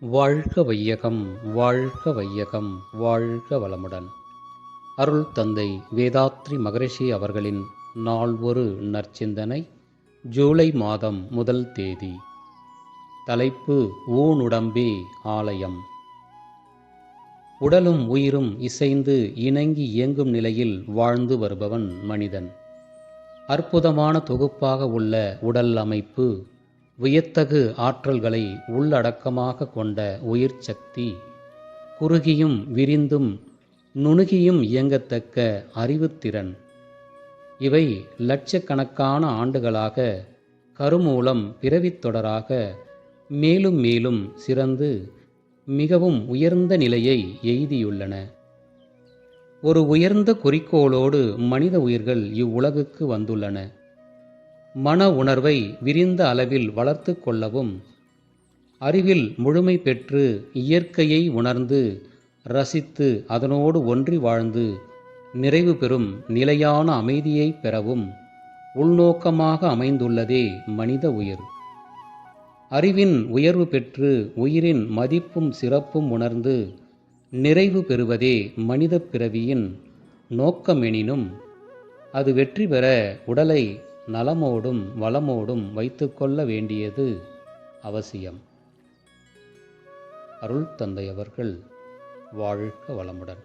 வாழ்க வையகம் வாழ்க வையகம் வாழ்க வளமுடன். அருள் தந்தை வேதாத்ரி மகரிஷி அவர்களின் நாள்ஒரு நற்சிந்தனை. ஜூலை மாதம் 1 தேதி. தலைப்பு: ஊனுடம்பே ஆலயம். உடலும் உயிரும் இசைந்து இணங்கி இயங்கும் நிலையில் வாழ்ந்து வருபவன் மனிதன். அற்புதமான தொகுப்பாக உள்ள உடல் அமைப்பு, வியத்தகு ஆற்றல்களை உள்ளடக்கமாக கொண்ட உயிர் சக்தி, குறுகியும் விரிந்தும் நுணுகியும் இயங்கத்தக்க அறிவுத்திறன், இவை லட்சக்கணக்கான ஆண்டுகளாக கருமூலம் பிறவித் தொடராக மேலும் மேலும் சிறந்து மிகவும் உயர்ந்த நிலையை எய்தியுள்ளன. ஒரு உயர்ந்த குறிக்கோளோடு மனித உயிர்கள் இவ்வுலகுக்கு வந்துள்ளன. மன உணர்வை விரிந்த அளவில் வளர்த்து கொள்ளவும், அறிவில் முழுமை பெற்று இயற்கையை உணர்ந்து ரசித்து அதனோடு ஒன்றி வாழ்ந்து நிறைவு பெறும் நிலையான அமைதியை பெறவும் உள்நோக்கமாக அமைந்துள்ளதே மனித உயிர். அறிவின் உயர்வு பெற்று உயிரின் மதிப்பும் சிறப்பும் உணர்ந்து நிறைவு பெறுவதே மனித பிறவியின் நோக்கமெனினும், அது வெற்றி பெற உடலை நலமோடும் வளமோடும் வைத்துக்கொள்ள வேண்டியது அவசியம். அருள் தந்தை அவர்கள் வாழ்க வளமுடன்.